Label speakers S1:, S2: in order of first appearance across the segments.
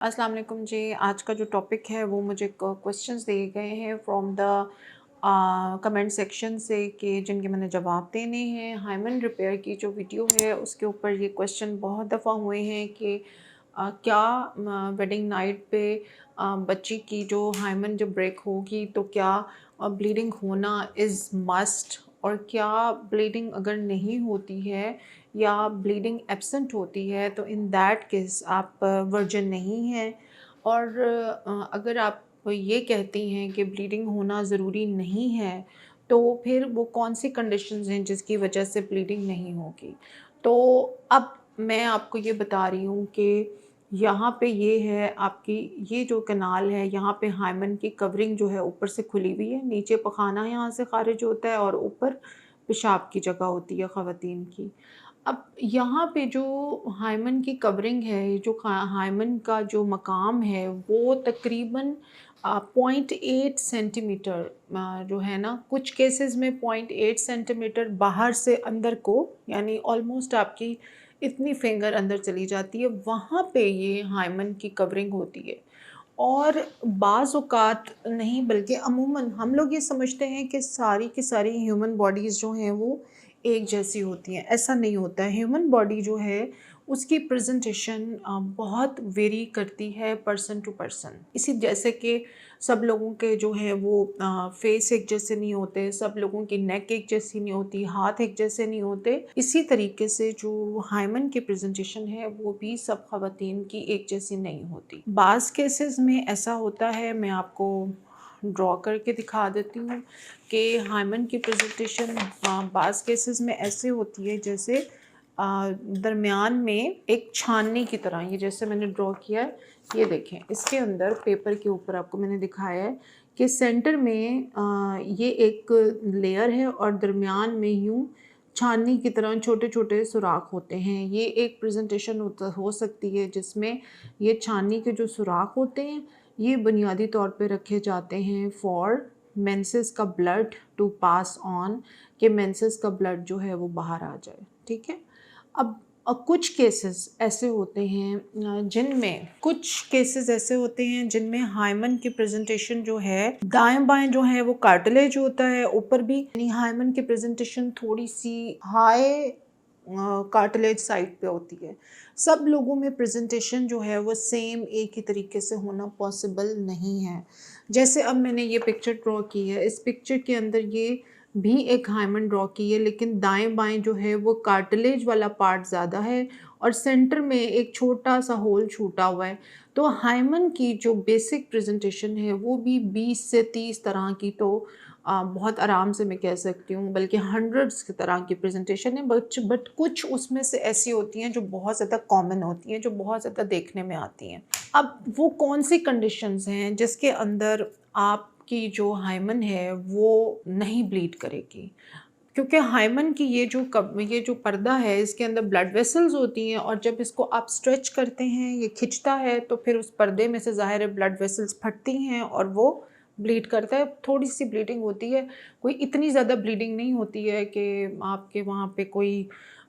S1: अस्सलाम वालेकुम जी। आज का जो टॉपिक है वो मुझे क्वेश्चंस दिए गए हैं फ्रॉम द कमेंट सेक्शन से कि जिनके मैंने जवाब देने हैं। हाइमन रिपेयर की जो वीडियो है उसके ऊपर ये क्वेश्चन बहुत दफ़ा हुए हैं कि क्या वेडिंग नाइट पे बच्ची की जो हाइमन जब ब्रेक होगी तो क्या ब्लीडिंग होना इज़ मस्ट, और क्या ब्लीडिंग अगर नहीं होती है या ब्लीडिंग एब्सेंट होती है तो इन दैट केस आप वर्जिन नहीं हैं। और अगर आप ये कहती हैं कि ब्लीडिंग होना ज़रूरी नहीं है तो फिर वो कौन सी कंडीशंस हैं जिसकी वजह से ब्लीडिंग नहीं होगी। तो अब मैं आपको ये बता रही हूँ कि यहाँ पे ये है आपकी, ये जो कनाल है यहाँ पे हाइमन की कवरिंग जो है ऊपर से खुली हुई है, नीचे पखाना यहाँ से खारिज होता है और ऊपर पेशाब की जगह होती है ख़वातीन की। अब यहाँ पे जो हाइमन की कवरिंग है, जो हाइमन का जो मकाम है वो तकरीबन 0.8 सेंटीमीटर जो है ना, कुछ केसेस में 0.8 सेंटीमीटर बाहर से अंदर को, यानी ऑलमोस्ट आपकी इतनी फिंगर अंदर चली जाती है, वहाँ पे ये हाइमन की कवरिंग होती है। और बाज़ औक़ात नहीं, बल्कि अमूमन हम लोग ये समझते हैं कि सारी की सारी ह्यूमन बॉडीज़ जो हैं वो एक जैसी होती हैं। ऐसा नहीं होता है। ह्यूमन बॉडी जो है उसकी प्रेजेंटेशन बहुत वेरी करती है पर्सन टू पर्सन। इसी जैसे कि सब लोगों के जो है वो फेस एक जैसे नहीं होते, सब लोगों की नेक एक जैसी नहीं होती, हाथ एक जैसे नहीं होते। इसी तरीके से जो हाइमन की प्रेजेंटेशन है वो भी सब ख़वातीन की एक जैसी नहीं होती। बाज़ केसेस में ऐसा होता है, मैं आपको ड्रॉ करके दिखा देती हूँ कि हाइमन की प्रेजेंटेशन बाज़ केसेस में ऐसे होती है जैसे दरमियान में एक छाननी की तरह। ये जैसे मैंने ड्रॉ किया है, ये देखें, इसके अंदर पेपर के ऊपर आपको मैंने दिखाया है कि सेंटर में ये एक लेयर है और दरमियान में यूं छाननी की तरह छोटे छोटे सुराख होते हैं। ये एक प्रेजेंटेशन हो सकती है जिसमें ये छाननी के जो सुराख होते हैं ये बुनियादी तौर पे रखे जाते हैं फॉर मेंसेस का ब्लड टू पास ऑन, कि मेंसेस का ब्लड जो है वो बाहर आ जाए। ठीक है। अब कुछ केसेस ऐसे होते हैं जिनमें कुछ केसेस ऐसे होते हैं जिनमें हाइमन की प्रेजेंटेशन जो है दाएं बाएं जो है वो कार्टिलेज होता है, ऊपर भी यानी हाइमन की प्रेजेंटेशन थोड़ी सी हाई कार्टिलेज साइड पे होती है। सब लोगों में प्रेजेंटेशन जो है वो सेम एक ही तरीके से होना पॉसिबल नहीं है। जैसे अब मैंने ये पिक्चर ड्रॉ की है, इस पिक्चर के अंदर ये भी एक हाइमन ड्रॉ की है, लेकिन दाएं बाएं जो है वो कार्टिलेज वाला पार्ट ज़्यादा है और सेंटर में एक छोटा सा होल छूटा हुआ है। तो हाइमन की जो बेसिक प्रेजेंटेशन है वो भी 20 से 30 तरह की, तो बहुत आराम से मैं कह सकती हूँ बल्कि हंड्रेड्स की तरह की प्रेजेंटेशन है। बट कुछ उसमें से ऐसी होती हैं जो बहुत ज़्यादा कॉमन होती हैं, जो बहुत ज़्यादा देखने में आती हैं। अब वो कौन सी कंडीशंस हैं जिसके अंदर आपकी जो हाइमन है वो नहीं ब्लीड करेगी? क्योंकि हाइमन की ये जो पर्दा है इसके अंदर ब्लड वेसल्स होती हैं और जब इसको आप स्ट्रेच करते हैं, ये खिंचता है, तो फिर उस पर्दे में से ज़ाहिर है ब्लड वेसल्स फटती हैं और वो ब्लीड करता है। थोड़ी सी ब्लीडिंग होती है, कोई इतनी ज़्यादा ब्लीडिंग नहीं होती है कि आपके वहाँ पे कोई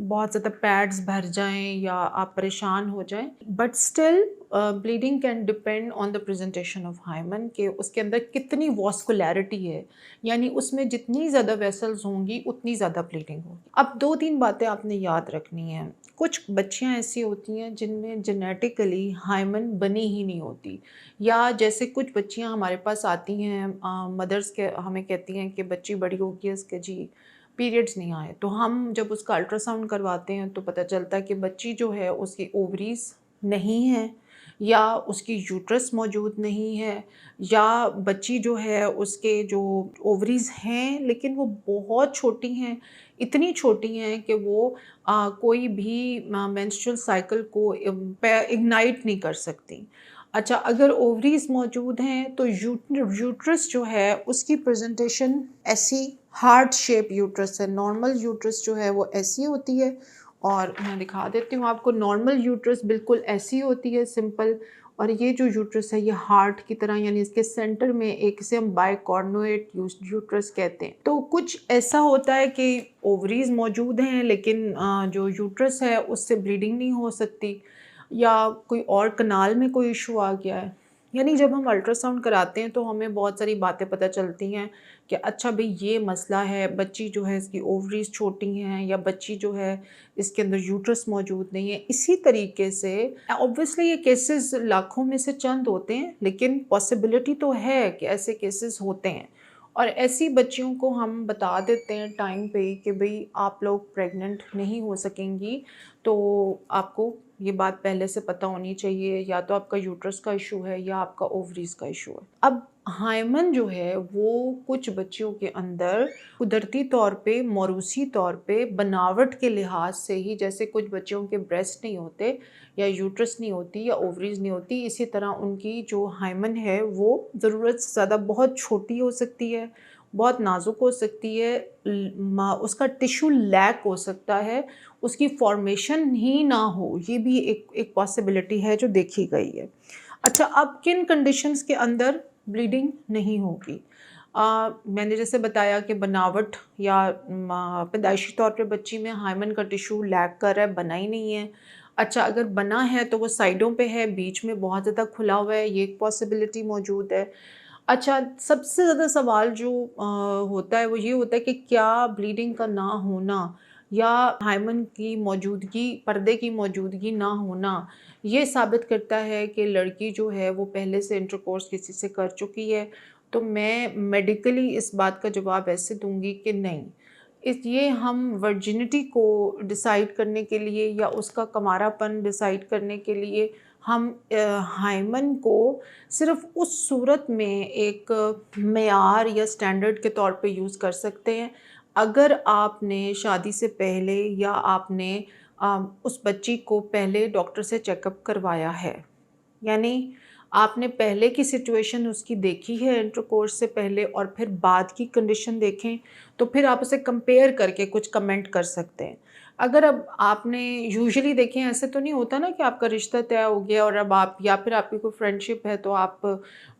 S1: बहुत ज़्यादा पैड्स भर जाएं या आप परेशान हो जाएं। But still bleeding can depend on the presentation of hymen, के उसके अंदर कितनी वॉस्कुलैरिटी है, यानी उसमें जितनी ज़्यादा वेसल्स होंगी उतनी ज़्यादा ब्लीडिंग होगी। अब 2-3 बातें आपने याद रखनी हैं। कुछ बच्चियां ऐसी होती हैं जिनमें जेनेटिकली हाइमन बनी ही नहीं होती, या जैसे कुछ बच्चियां हमारे पास आती हैं, मदर्स के हमें कहती हैं कि बच्ची बड़ी हो गई है, इसके जी पीरियड्स नहीं आए, तो हम जब उसका अल्ट्रासाउंड करवाते हैं तो पता चलता है कि बच्ची जो है उसकी ओवरीज नहीं है, या उसकी यूट्रस मौजूद नहीं है, या बच्ची जो है उसके जो ओवरीज हैं लेकिन वो बहुत छोटी हैं, इतनी छोटी हैं कि वो कोई भी मेंस्ट्रुअल साइकिल को इग्नाइट नहीं कर सकती। अच्छा, अगर ओवरीज मौजूद हैं तो यूट्रस जो है उसकी प्रेजेंटेशन ऐसी हार्ट शेप यूट्रस है। नॉर्मल यूट्रस जो है वो ऐसी होती है, और मैं दिखा देती हूँ आपको। नॉर्मल यूट्रस बिल्कुल ऐसी होती है, सिंपल। और ये जो यूट्रस है ये हार्ट की तरह, यानी इसके सेंटर में एक, इसे हम बाइकॉर्नुएट यूट्रस कहते हैं। तो कुछ ऐसा होता है कि ओवरीज मौजूद हैं लेकिन जो यूट्रस है उससे ब्लीडिंग नहीं हो सकती। या कोई और कनाल में कोई इशू आ गया है। यानी जब हम अल्ट्रासाउंड कराते हैं तो हमें बहुत सारी बातें पता चलती हैं कि अच्छा भई ये मसला है, बच्ची जो है इसकी ओवरीज़ छोटी हैं या बच्ची जो है इसके अंदर यूट्रस मौजूद नहीं है। इसी तरीके से ऑब्वियसली ये केसेस लाखों में से चंद होते हैं, लेकिन पॉसिबिलिटी तो है कि ऐसे केसेस होते हैं। और ऐसी बच्चियों को हम बता देते हैं टाइम पे कि भई आप लोग प्रेग्नेंट नहीं हो सकेंगी, तो आपको ये बात पहले से पता होनी चाहिए, या तो आपका यूट्रस का इशू है या आपका ओवरीज़ का इशू है। अब हाइमन जो है वो कुछ बच्चियों के अंदर कुदरती तौर पे, मौरूसी तौर पे, बनावट के लिहाज से ही, जैसे कुछ बच्चियों के ब्रेस्ट नहीं होते या यूट्रस नहीं होती या ओवरीज़ नहीं होती, इसी तरह उनकी जो हाइमन है वो ज़रूरत से ज़्यादा बहुत छोटी हो सकती है, बहुत नाज़ुक हो सकती है, उसका टिश्यू लैक हो सकता है, उसकी फॉर्मेशन ही ना हो, ये भी एक पॉसिबिलिटी है जो देखी गई है। अच्छा, अब किन कंडीशंस के अंदर ब्लीडिंग नहीं होगी? मैंने जैसे बताया कि बनावट या पैदाइशी तौर पे बच्ची में हाइमन का टिश्यू लैक कर रहा है, बना ही नहीं है। अच्छा, अगर बना है तो वो साइडों पे है, बीच में बहुत ज़्यादा खुला हुआ है, ये एक पॉसिबिलिटी मौजूद है। अच्छा, सबसे ज़्यादा सवाल जो होता है वो ये होता है कि क्या ब्लीडिंग का ना होना या हाइमन की मौजूदगी, पर्दे की मौजूदगी ना होना, ये साबित करता है कि लड़की जो है वो पहले से इंटरकोर्स किसी से कर चुकी है। तो मैं मेडिकली इस बात का जवाब ऐसे दूँगी कि नहीं। ये हम वर्जिनिटी को डिसाइड करने के लिए या उसका कमारापन डिसाइड करने के लिए हम हाइमन को सिर्फ़ उस सूरत में एक मेयार या स्टैंडर्ड के तौर पे यूज़ कर सकते हैं, अगर आपने शादी से पहले या आपने उस बच्ची को पहले डॉक्टर से चेकअप करवाया है। यानी आपने पहले की सिचुएशन उसकी देखी है इंटरकोर्स से पहले और फिर बाद की कंडीशन देखें, तो फिर आप उसे कंपेयर करके कुछ कमेंट कर सकते हैं। अगर अब आपने यूजुअली देखें, ऐसे तो नहीं होता ना कि आपका रिश्ता तय हो गया और अब आप, या फिर आपकी कोई फ्रेंडशिप है तो आप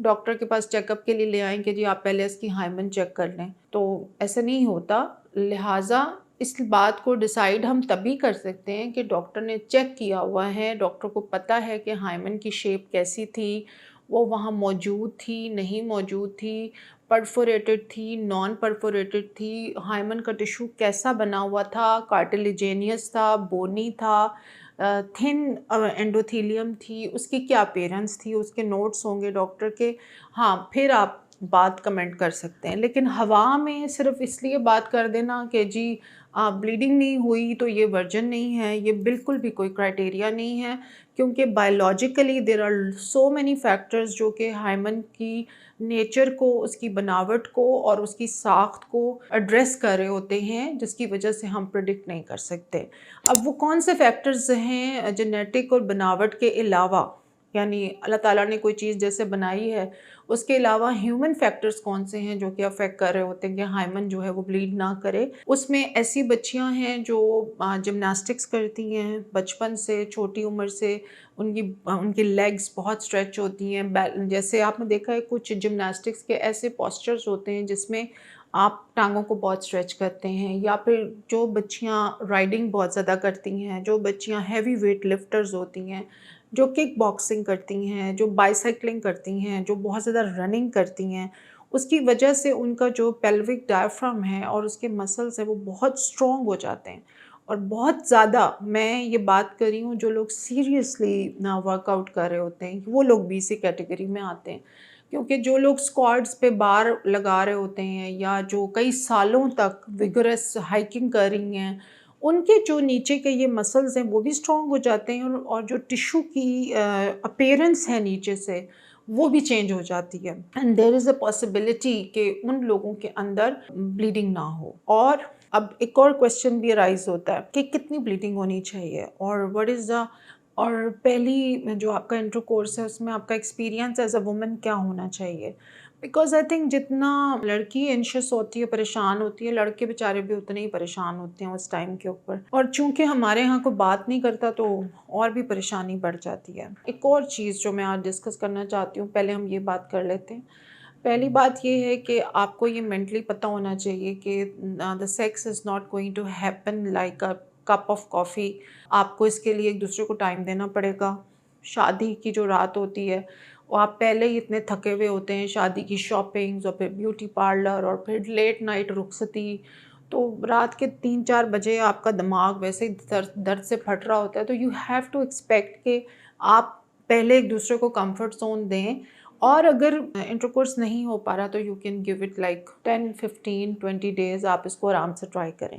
S1: डॉक्टर के पास चेकअप के लिए ले आएँ कि जी आप पहले इसकी हाइमन चेक कर लें, तो ऐसा नहीं होता। लिहाजा इस बात को डिसाइड हम तभी कर सकते हैं कि डॉक्टर ने चेक किया हुआ है, डॉक्टर को पता है कि हाइमन की शेप कैसी थी, वो वहाँ मौजूद थी, नहीं मौजूद थी, परफोरेटेड थी, नॉन परफोरेटेड थी, हाइमन का टिश्यू कैसा बना हुआ था, कार्टिलेजेनियस था, बोनी था, थिन एंडोथेलियम थी, उसकी क्या अपीयरेंस थी, उसके नोट्स होंगे डॉक्टर के। हाँ, फिर आप बात कमेंट कर सकते हैं। लेकिन हवा में सिर्फ़ इसलिए बात कर देना कि जी ब्लीडिंग नहीं हुई तो ये वर्जिन नहीं है, ये बिल्कुल भी कोई क्राइटेरिया नहीं है, क्योंकि biologically there are so many factors जो कि हाइमन की नेचर को, उसकी बनावट को और उसकी साख्त को एड्रेस कर रहे होते हैं, जिसकी वजह से हम प्रेडिक्ट नहीं कर सकते। अब वो कौन से फैक्टर्स हैं जेनेटिक और बनावट के अलावा, यानी अल्लाह ताला ने कोई चीज़ जैसे बनाई है, उसके अलावा ह्यूमन फैक्टर्स कौन से हैं जो कि अफ़ेक्ट कर रहे होते हैं कि हाइमन जो है वो ब्लीड ना करे। उसमें ऐसी बच्चियां हैं जो जिमनास्टिक्स करती हैं बचपन से, छोटी उम्र से, उनकी लेग्स बहुत स्ट्रेच होती हैं। जैसे आपने देखा है कुछ जिमनास्टिक्स के ऐसे पोस्चर्स होते हैं जिसमें आप टांगों को बहुत स्ट्रेच करते हैं, या फिर जो बच्चियां राइडिंग बहुत ज़्यादा करती हैं, जो बच्चियां हैवी वेट लिफ्टर्स होती हैं, जो किक बॉक्सिंग करती हैं, जो बाइसाइक्लिंग करती हैं, जो बहुत ज़्यादा रनिंग करती हैं, उसकी वजह से उनका जो पेल्विक डायफ्राम है और उसके मसल्स हैं वो बहुत स्ट्रॉन्ग हो जाते हैं। और बहुत ज़्यादा, मैं ये बात कर रही हूँ जो लोग सीरियसली ना वर्कआउट कर रहे होते हैं, वो लोग भी इसी कैटेगरी में आते हैं। क्योंकि जो लोग स्क्वाड्स पे बार लगा रहे होते हैं या जो कई सालों तक विगरस हाइकिंग कर रही हैं, उनके जो नीचे के ये मसल्स हैं वो भी स्ट्रॉन्ग हो जाते हैं, और जो टिश्यू की अपीयरेंस है नीचे से वो भी चेंज हो जाती है, and there is a possibility कि उन लोगों के अंदर ब्लीडिंग ना हो। और अब एक और क्वेश्चन भी राइज होता है कि कितनी ब्लीडिंग होनी चाहिए, और व्हाट इज़ द, और पहली जो आपका इंटरकोर्स है उसमें आपका एक्सपीरियंस एज अ वुमन क्या होना चाहिए। बिकॉज़ आई थिंक जितना लड़की एंशियस होती है, परेशान होती है, लड़के बेचारे भी उतने ही परेशान होते हैं उस टाइम के ऊपर, और चूंकि हमारे यहाँ कोई बात नहीं करता तो और भी परेशानी बढ़ जाती है। एक और चीज़ जो मैं आज डिस्कस करना चाहती हूँ, पहले हम ये बात कर लेते हैं। पहली बात ये है कि आपको ये मेंटली पता होना चाहिए कि the sex is not going to happen like a cup of coffee. आपको इसके लिए एक दूसरे को टाइम देना पड़ेगा। शादी की जो रात होती है वो आप पहले ही इतने थके हुए होते हैं, शादी की शॉपिंग्स और फिर ब्यूटी पार्लर और फिर लेट नाइट रुखसती, तो रात के 3-4 बजे आपका दिमाग वैसे ही दर्द दर्द से फट रहा होता है। तो यू हैव टू एक्सपेक्ट कि आप पहले एक दूसरे को कंफर्ट जोन दें। और अगर इंटरकोर्स नहीं हो पा रहा तो you can give it like 10, 15, 20 days, आप इसको आराम से ट्राई करें।